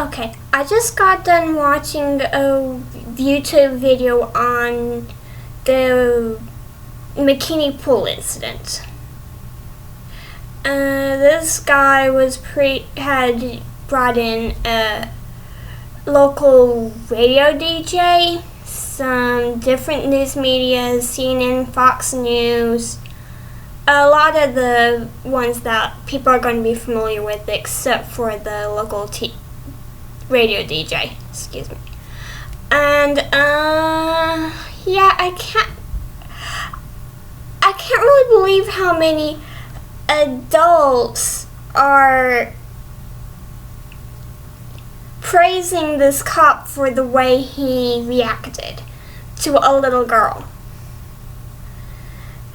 Okay, I just got done watching a YouTube video on the McKinney pool incident. This guy had brought in a local radio DJ, some different news media, CNN, Fox News, a lot of the ones that people are going to be familiar with except for the local radio DJ, excuse me. And yeah, I can't really believe how many adults are praising this cop for the way he reacted to a little girl.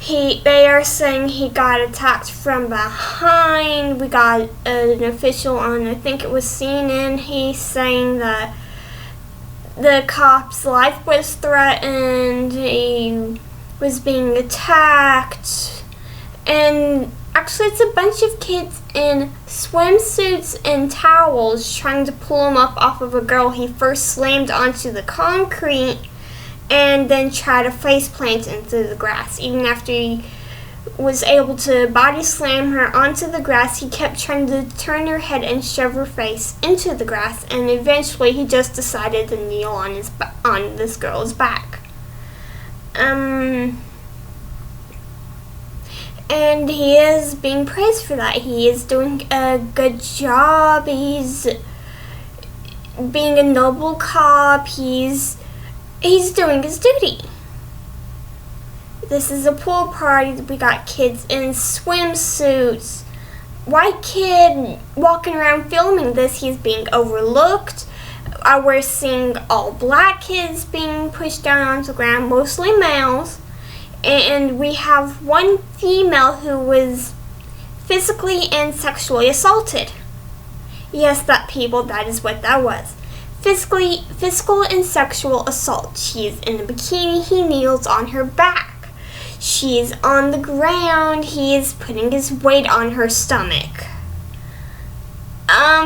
They are saying he got attacked from behind. We got an official on, I think it was CNN, he's saying that the cop's life was threatened, he was being attacked, and actually it's a bunch of kids in swimsuits and towels trying to pull him up off of a girl he first slammed onto the concrete and then try to face plant into the grass. Even after he was able to body slam her onto the grass, he kept trying to turn her head and shove her face into the grass, and eventually he just decided to kneel on this girl's back. And he is being praised for that. He is doing a good job. He's being a noble cop. He's doing his duty. This is a pool party. We got kids in swimsuits. White kid walking around filming this. He's being overlooked. We're seeing all black kids being pushed down onto the ground, mostly males. And we have one female who was physically and sexually assaulted. Yes, that is what that was. Physical and sexual assault. She's in a bikini. He kneels on her back. She's on the ground. He is putting his weight on her stomach.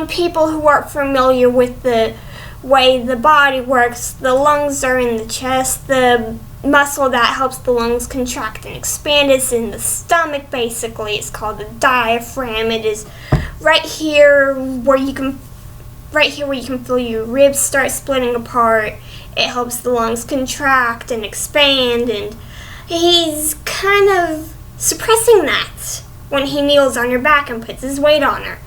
People who aren't familiar with the way the body works, the lungs are in the chest. The muscle that helps the lungs contract and expand is in the stomach, basically. It's called the diaphragm. It is right here where you can feel your ribs start splitting apart. It helps the lungs contract and expand, and he's kind of suppressing that when he kneels on her back and puts his weight on her.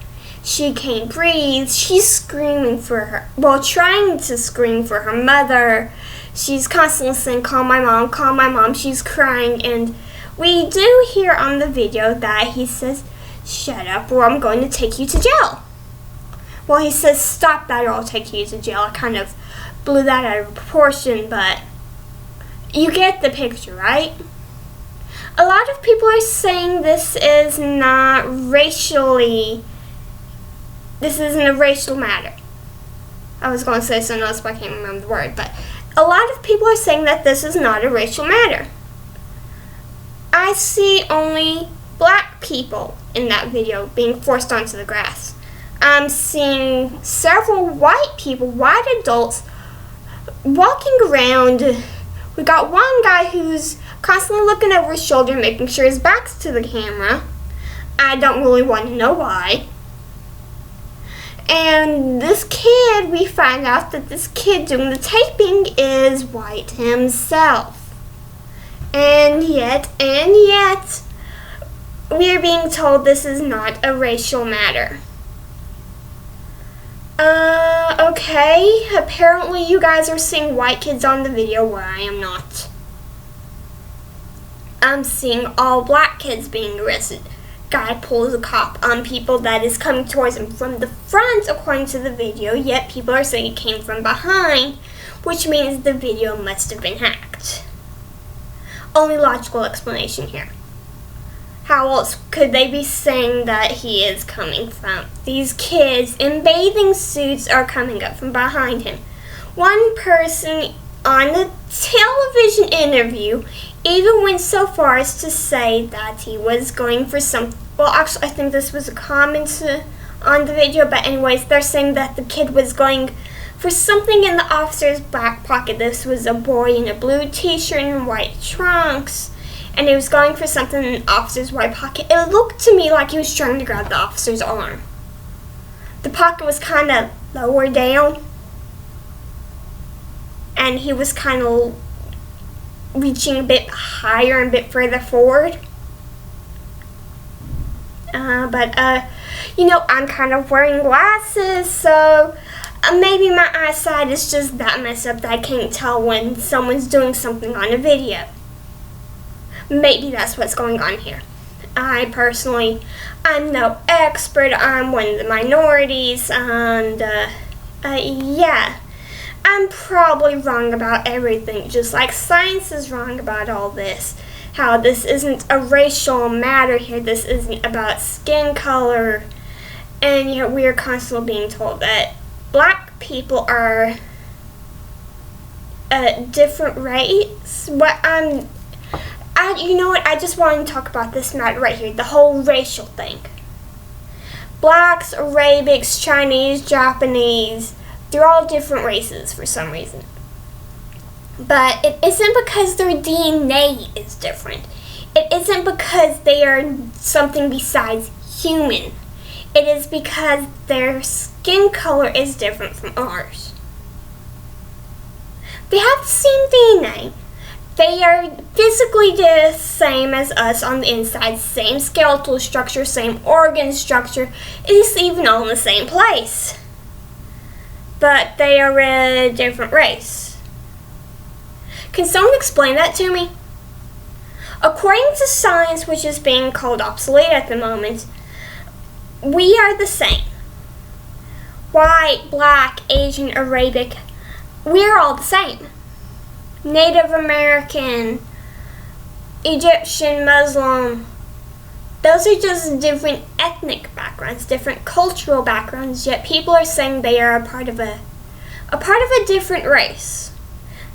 She can't breathe. She's screaming trying to scream for her mother. She's constantly saying, call my mom, call my mom. She's crying, and we do hear on the video that he says, shut up or I'm going to take you to jail. Well, he says, stop that or I'll take you to jail. I kind of blew that out of proportion, but you get the picture, right? A lot of people are saying this isn't a racial matter. I was going to say something else, but I can't remember the word, but a lot of people are saying that this is not a racial matter. I see only black people in that video being forced onto the grass. I'm seeing several white people, white adults, walking around. We got one guy who's constantly looking over his shoulder, making sure his back's to the camera. I don't really want to know why. And this kid, we find out that this kid doing the taping is white himself. And yet, we are being told this is not a racial matter. Okay, apparently you guys are seeing white kids on the video where I am not. I'm seeing all black kids being arrested. Guy pulls a cop on people that is coming towards him from the front according to the video, yet people are saying it came from behind, which means the video must have been hacked. Only logical explanation here. How else could they be saying that he is coming from? These kids in bathing suits are coming up from behind him. One person on the television interview even went so far as to say that he was going for some. Well, actually, I think this was a comment on the video, but anyways, they're saying that the kid was going for something in the officer's back pocket. This was a boy in a blue t-shirt and white trunks, and he was going for something in the officer's right pocket. It looked to me like he was trying to grab the officer's arm. The pocket was kind of lower down, and he was kind of reaching a bit higher and a bit further forward. I'm kind of wearing glasses, so maybe my eyesight is just that messed up that I can't tell when someone's doing something on a video. Maybe that's what's going on here. I'm no expert. I'm one of the minorities, and yeah, I'm probably wrong about everything, just like science is wrong about all this. How this isn't a racial matter here, this isn't about skin color, and yet we are constantly being told that black people are a different race. You know what, I just want to talk about this matter right here, the whole racial thing. Blacks, Arabics, Chinese, Japanese, they're all different races for some reason. But it isn't because their DNA is different. It isn't because they are something besides human. It is because their skin color is different from ours. They have the same DNA. They are physically the same as us on the inside, same skeletal structure, same organ structure. It is even all in the same place. But they are a different race. Can someone explain that to me? According to science, which is being called obsolete at the moment, we are the same. White, black, Asian, Arabic, we're all the same. Native American, Egyptian, Muslim, those are just different ethnic backgrounds, different cultural backgrounds, yet people are saying they are a part of a different race.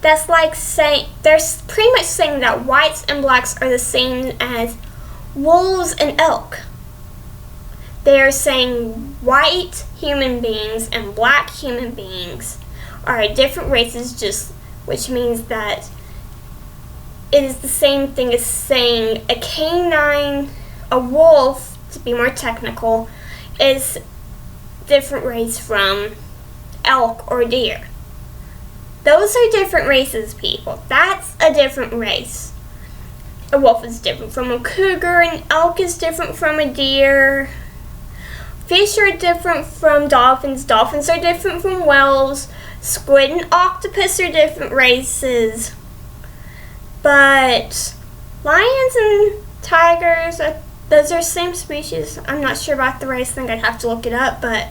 That's like saying, they're pretty much saying that whites and blacks are the same as wolves and elk. They are saying white human beings and black human beings are different races, which means that it is the same thing as saying a canine, a wolf, to be more technical, is different race from elk or deer. Those are different races, people. That's a different race. A wolf is different from a cougar, an elk is different from a deer. Fish are different from dolphins. Dolphins are different from whales. Squid and octopus are different races. But lions and tigers, those are same species. I'm not sure about the race thing. I'd have to look it up. But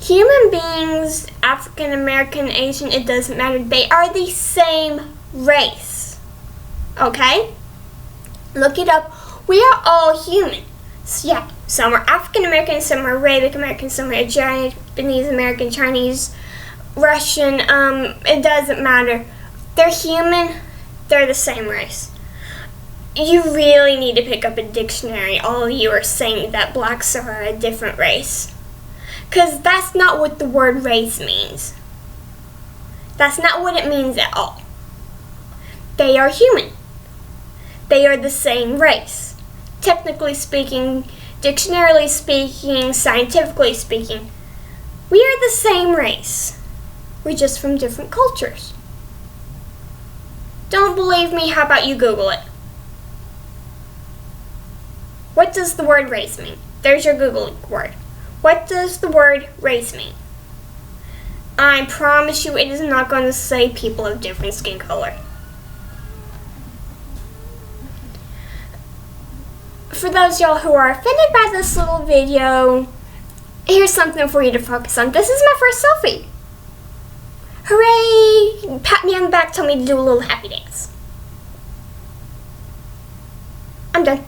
human beings, African American, Asian, it doesn't matter. They are the same race. Okay? Look it up. We are all human. So yeah, some are African American, some are Arabic American, some are Japanese American, Chinese, Russian. It doesn't matter. They're human. They're the same race. You really need to pick up a dictionary. All of you are saying that blacks are a different race. Because that's not what the word race means. That's not what it means at all. They are human. They are the same race. Technically speaking, dictionarily speaking, scientifically speaking, we are the same race. We're just from different cultures. Don't believe me? How about you Google it? What does the word race mean? There's your Google word. What does the word race mean? I promise you it is not going to say people of different skin color. For those y'all who are offended by this little video, here's something for you to focus on. This is my first selfie. Hooray! Pat me on the back, tell me to do a little happy dance. I'm done.